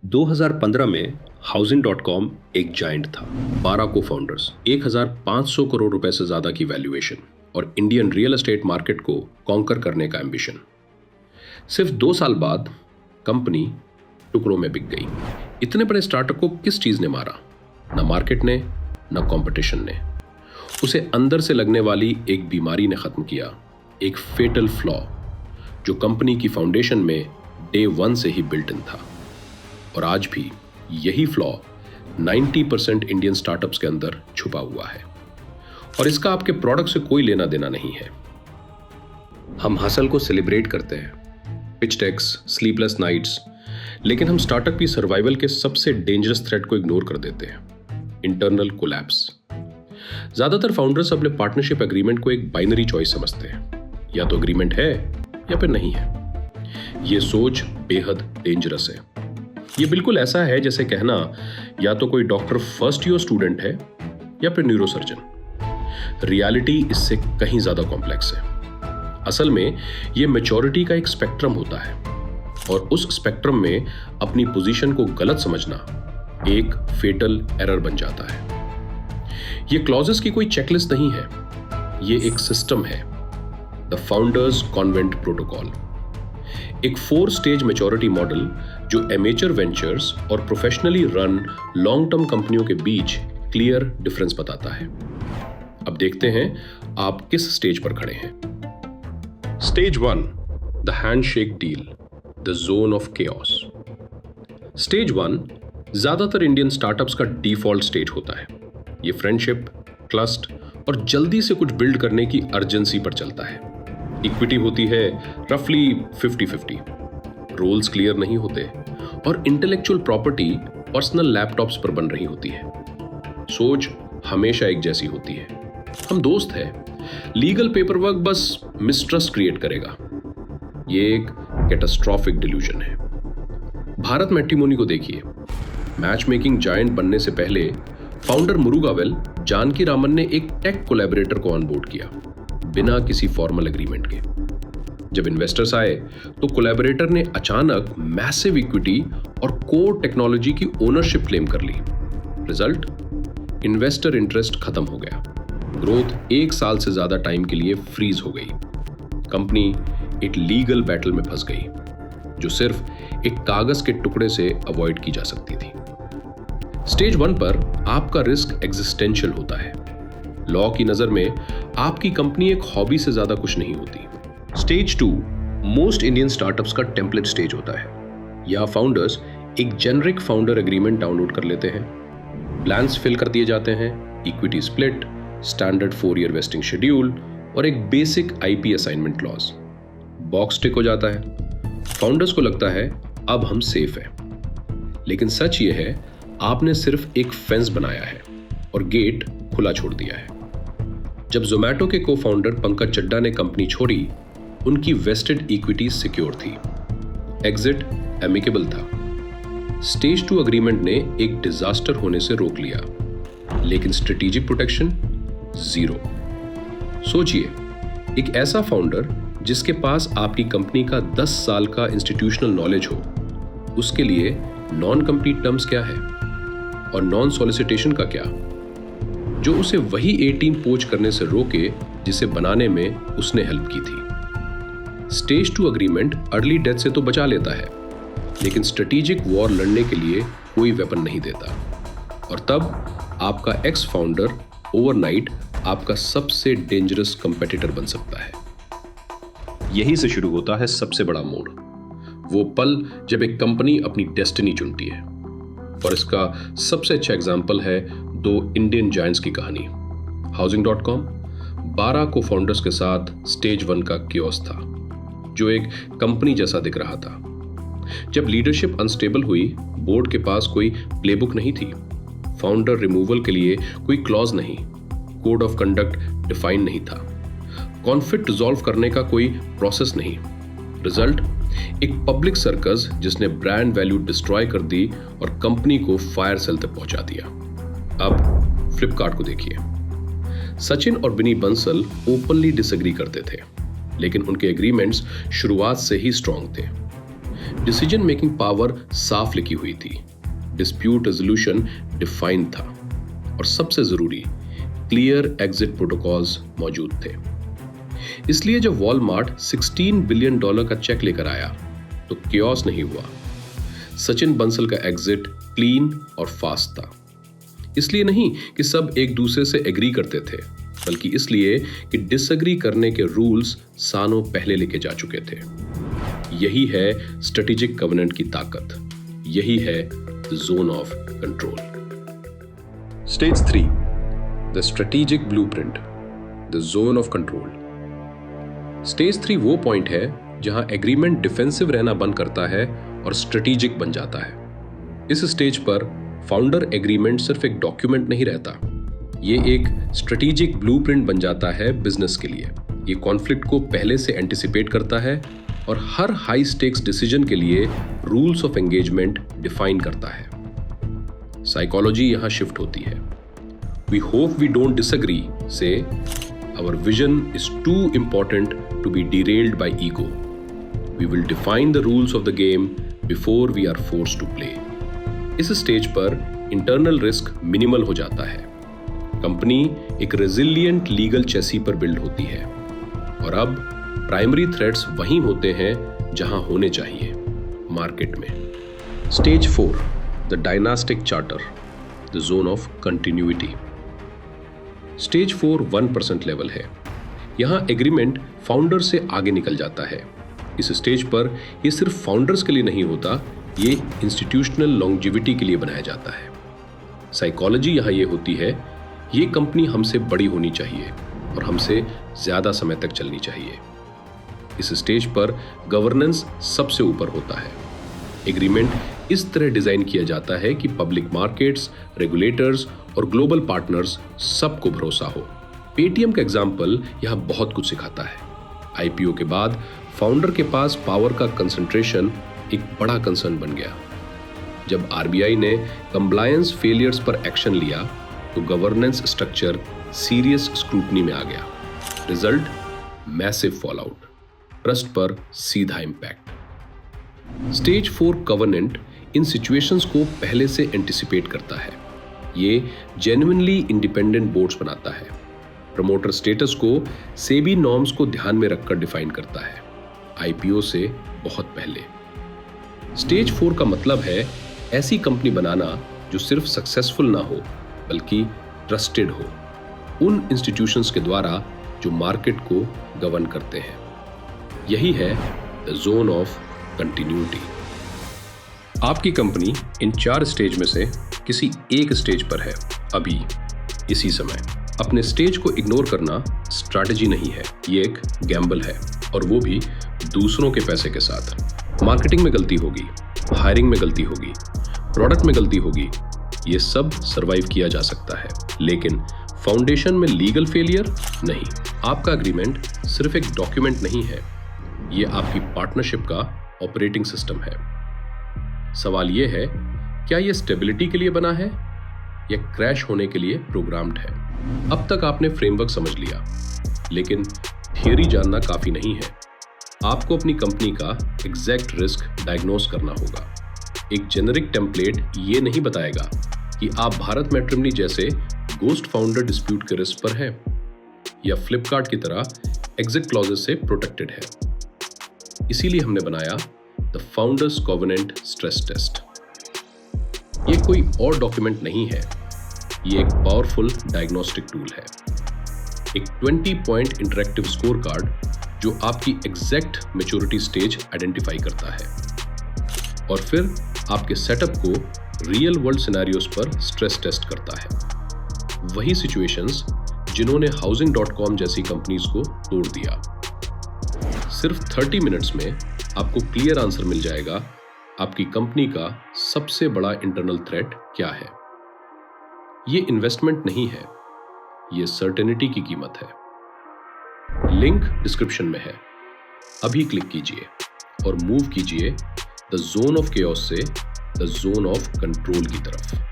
2015 में Housing.com एक giant था। 12 को फाउंडर्स, 1500 करोड़ रुपए से ज्यादा की वैल्यूएशन और इंडियन रियल एस्टेट मार्केट को कॉन्कर करने का एम्बिशन। सिर्फ 2 साल बाद कंपनी टुकड़ों में बिक गई। इतने बड़े स्टार्टअप को किस चीज ने मारा? न मार्केट ने, न कंपटीशन ने। उसे अंदर से लगने वाली एक बीमारी ने खत्म किया, एक फेटल फ्लॉ जो कंपनी की फाउंडेशन में डे 1 से ही बिल्ट इन था। और आज भी यही फ्लॉ 90% इंडियन स्टार्टअप्स के अंदर छुपा हुआ है और इसका आपके प्रोडक्ट से कोई लेना देना नहीं है। हम हसल को सेलिब्रेट करते हैं, पिच डेक्स, स्लीपलेस नाइट्स, लेकिन हम स्टार्टअप की सर्वाइवल के सबसे डेंजरस थ्रेट को इग्नोर कर देते हैं, इंटरनल कोलैप्स। ज्यादातर फाउंडर्स अपने पार्टनरशिप एग्रीमेंट को एक बाइनरी चॉइस समझते हैं, या तो एग्रीमेंट है या फिर नहीं है। यह सोच बेहद डेंजरस है। ये बिल्कुल ऐसा है जैसे कहना या तो कोई डॉक्टर फर्स्ट ईयर स्टूडेंट है या फिर न्यूरोसर्जन। रियलिटी इससे कहीं ज्यादा कॉम्प्लेक्स है। असल में ये मैच्योरिटी का एक स्पेक्ट्रम होता है और उस स्पेक्ट्रम में अपनी पोजीशन को गलत समझना एक फेटल एरर बन जाता है। ये क्लॉजेस की कोई चेकलिस्ट नहीं है, ये एक सिस्टम है, द फाउंडर्स कॉन्वेंट प्रोटोकॉल। एक 4 स्टेज मैच्योरिटी मॉडल जो एमेचर वेंचर्स और प्रोफेशनली रन लॉन्ग टर्म कंपनियों के बीच क्लियर डिफरेंस बताता है। अब देखते हैं आप किस स्टेज पर खड़े हैं। Stage 1, the handshake deal, the zone of chaos. Stage 1 ज्यादातर इंडियन स्टार्टअप्स का डिफॉल्ट स्टेज होता है। ये फ्रेंडशिप, ट्रस्ट और जल्दी से कुछ बिल्ड करने की अर्जेंसी पर चलता है। इक्विटी होती है रफली 50-50, रोल्स क्लियर नहीं होते और इंटेलेक्चुअल प्रॉपर्टी पर्सनल लैपटॉप्स पर बन रही होती है। सोच हमेशा एक जैसी होती है, हम दोस्त हैं, लीगल पेपरवर्क बस मिसट्रस्ट क्रिएट करेगा। ये एक कैटास्ट्रॉफिक डिल्यूजन है। भारत मैट्रिमोनी को देखिए। मैच मेकिंग जायंट बनने से पहले फाउंडर मुरुगावेल जानकी रामन ने एक टेक कोलैबोरेटर को ऑनबोर्ड किया बिना किसी फॉर्मल एग्रीमेंट के। जब इन्वेस्टर्स आए तो कोलैबोरेटर ने अचानक मैसिव इक्विटी और कोर टेक्नोलॉजी की ओनरशिप क्लेम कर ली। रिजल्ट, इन्वेस्टर इंटरेस्ट खत्म हो गया। ग्रोथ 1 साल से ज्यादा टाइम के लिए फ्रीज हो गई। कंपनी एक लीगल बैटल में फंस गई जो सिर्फ एक कागज के टुकड़े से अवॉइड की जा सकती थी। स्टेज 1 पर आपका रिस्क एग्जिस्टेंशियल होता है। लॉ की नजर में आपकी कंपनी एक हॉबी से ज्यादा कुछ नहीं होती। स्टेज 2 मोस्ट इंडियन स्टार्टअप्स का टेम्पलेट स्टेज होता है। यह फाउंडर्स एक जेनरिक फाउंडर एग्रीमेंट डाउनलोड कर लेते हैं, प्लान्स फिल कर दिए जाते हैं, equity split, standard 4 year vesting schedule और एक basic IP assignment clause. Box tick हो जाता है। फाउंडर्स को लगता है अब हम सेफ हैं। लेकिन सच ये है, आपने सिर्फ एक फेंस बनाया है और गेट खुला छोड़ दिया है। जब जोमैटो के को फाउंडर पंकज चड्डा ने कंपनी छोड़ी, उनकी वेस्टेड इक्विटी सिक्योर थी, एग्जिट एमिकेबल था। स्टेज 2 एग्रीमेंट ने एक डिजास्टर होने से रोक लिया, लेकिन स्ट्रेटेजिक प्रोटेक्शन 0। सोचिए, एक ऐसा फाउंडर जिसके पास आपकी कंपनी का 10 साल का इंस्टीट्यूशनल नॉलेज हो, उसके लिए नॉन कंप्लीट टर्म्स क्या है और नॉन सॉलिसिटेशन का क्या, जो उसे वही 18 पोच करने से रोके जिसे बनाने में उसने हेल्प की थी। स्टेज 2 एग्रीमेंट अर्ली डेथ से तो बचा लेता है, लेकिन स्ट्रेटेजिक वॉर लड़ने के लिए कोई वेपन नहीं देता। और तब आपका एक्स फाउंडर ओवरनाइट आपका सबसे डेंजरस कंपेटिटर बन सकता है। यही से शुरू होता है सबसे बड़ा मोड़, वो पल जब एक कंपनी अपनी डेस्टिनी चुनती है। और इसका सबसे अच्छा एग्जाम्पल है 2 इंडियन जायंट्स की कहानी। Housing.com 12 को फाउंडर्स के साथ स्टेज 1 का कियोस्क था, जो एक कंपनी जैसा दिख रहा था। जब लीडरशिप अनस्टेबल हुई, बोर्ड के पास कोई प्लेबुक नहीं थी, फाउंडर रिमूवल के लिए कोई क्लॉज नहीं, कोड ऑफ कंडक्ट डिफाइन नहीं था, कॉन्फ्लिक्ट रिजॉल्व करने का कोई प्रोसेस नहीं। रिजल्ट, एक पब्लिक सर्कस जिसने ब्रांड वैल्यू डिस्ट्रॉय कर दी और कंपनी को फायर सेल तक पहुंचा दिया। अब फ्लिपकार्ट को देखिए। सचिन और बिनी बंसल ओपनली डिसएग्री करते थे, लेकिन उनके एग्रीमेंट्स शुरुआत से ही स्ट्रांग थे। डिसीजन मेकिंग पावर साफ लिखी हुई थी, डिस्प्यूट रेजोल्यूशन डिफाइंड था और सबसे जरूरी क्लियर एग्जिट प्रोटोकॉल्स मौजूद थे। इसलिए जब वॉलमार्ट $16 बिलियन का चेक लेकर आया तो केओस नहीं हुआ। सचिन बंसल का एग्जिट क्लीन और फास्ट था। इसलिए नहीं कि सब एक दूसरे से एग्री करते थे, बल्कि इसलिए कि डिसएग्री करने के रूल्स सालों पहले लेके जा चुके थे। यही है स्ट्रेटेजिक कवेनेंट की ताकत, यही है the zone of control. Stage 3, the strategic blueprint, the zone of control. Stage 3 वो पॉइंट है जहां एग्रीमेंट डिफेंसिव रहना बंद करता है और स्ट्रेटेजिक बन जाता है। इस स्टेज पर फाउंडर एग्रीमेंट सिर्फ एक डॉक्यूमेंट नहीं रहता, ये एक स्ट्रेटेजिक ब्लूप्रिंट बन जाता है बिजनेस के लिए। ये कॉन्फ्लिक्ट को पहले से एंटिसिपेट करता है और हर हाई स्टेक्स डिसीजन के लिए रूल्स ऑफ एंगेजमेंट डिफाइन करता है। साइकोलॉजी यहां शिफ्ट होती है। We hope we don't disagree से our vision is too important to be derailed by ego. We will define the rules of the game before we are forced to play. इस stage पर internal risk minimal हो जाता है। Company एक resilient legal चेसी पर build होती है और अब प्राइमरी थ्रेट्स वहीं होते हैं जहां होने चाहिए, मार्केट में। Stage 4, the dynastic charter, the zone of continuity. Stage 4 1% level है। यहां एग्रीमेंट फाउंडर से आगे निकल जाता है। इस स्टेज पर यह सिर्फ फाउंडर्स के लिए नहीं होता, ये इंस्टीट्यूशनल लॉन्जेविटी के लिए बनाया जाता है। साइकोलॉजी यहां ये होती है, ये कंपनी हमसे बड़ी होनी चाहिए और हमसे ज्यादा समय तक चलनी चाहिए। इस स्टेज पर गवर्नेंस सबसे ऊपर होता है। एग्रीमेंट इस तरह डिजाइन किया जाता है कि पब्लिक मार्केट्स, रेगुलेटर्स और ग्लोबल पार्टनर्स सबको भरोसा हो। पेटीएम का एग्जाम्पल यहां बहुत कुछ सिखाता है। आईपीओ के बाद फाउंडर के पास पावर का कंसंट्रेशन एक बड़ा कंसर्न बन गया। जब आरबीआई ने कंप्लायंस फेलियर्स पर एक्शन लिया तो गवर्नेंस स्ट्रक्चर सीरियस स्क्रूटनी में आ गया। रिजल्ट, मैसिव फॉलआउट, ट्रस्ट पर सीधा इंपैक्ट। स्टेज 4 कवर्नेंट इन सिचुएशंस को पहले से एंटिसिपेट करता है। ये जेन्युइनली इंडिपेंडेंट बोर्ड्स बनाता है। प्रमोटर स्टेटस को सेबी नॉर्म्स को ध्यान में रखकर डिफाइन करता है, आईपीओ से बहुत पहले। स्टेज 4 का मतलब है ऐसी कंपनी बनाना जो सिर्फ सक्सेसफुल ना हो बल्कि ट्रस्टेड हो उन इंस्टीट्यूशंस के द्वारा जो मार्केट को गवर्न करते हैं। यही है द जोन ऑफ कंटिन्यूटी। आपकी कंपनी इन 4 स्टेज में से किसी एक स्टेज पर है अभी, इसी समय। अपने स्टेज को इग्नोर करना स्ट्रैटेजी नहीं है, ये एक गैम्बल है, और वो भी दूसरों के पैसे के साथ। मार्केटिंग में गलती होगी, हायरिंग में गलती होगी, प्रोडक्ट में गलती होगी, ये सब सरवाइव किया जा सकता है, लेकिन फाउंडेशन में लीगल फेलियर नहीं। आपका एग्रीमेंट सिर्फ एक डॉक्यूमेंट नहीं है, ये आपकी पार्टनरशिप का ऑपरेटिंग सिस्टम है। सवाल यह है, क्या यह स्टेबिलिटी के लिए बना है या क्रैश होने के लिए प्रोग्राम्ड है? अब तक आपने फ्रेमवर्क समझ लिया, लेकिन थियरी जानना काफी नहीं है। आपको अपनी कंपनी का एग्जैक्ट रिस्क डायग्नोस करना होगा। एक जेनेरिक टेम्पलेट ये नहीं बताएगा कि आप भारत मैट्रिमनी जैसे गोस्ट फाउंडर डिस्प्यूट के रिस्क पर हैं या फ्लिपकार्ट की तरह एग्जिट क्लॉजेस से प्रोटेक्टेड है। इसीलिए हमने बनाया the founders covenant stress test. ये कोई और डॉक्यूमेंट नहीं है, ये एक पावरफुल डायग्नोस्टिक टूल है, एक 20 पॉइंट इंटरैक्टिव स्कोर कार्ड जो आपकी एग्जैक्ट मैच्योरिटी स्टेज आइडेंटिफाई करता है और फिर आपके सेटअप को रियल वर्ल्ड सिनेरियोस पर स्ट्रेस टेस्ट करता है। वही सिचुएशंस जिन्होंने Housing.com जैसी कंपनीज को तोड़ दिया। सिर्फ 30 मिनट्स में आपको क्लियर आंसर मिल जाएगा आपकी कंपनी का सबसे बड़ा इंटरनल थ्रेट क्या है। ये इन्वेस्टमेंट नहीं है, ये सर्टेनिटी की कीमत है। लिंक डिस्क्रिप्शन में है, अभी क्लिक कीजिए और मूव कीजिए द जोन ऑफ केओस से द जोन ऑफ कंट्रोल की तरफ।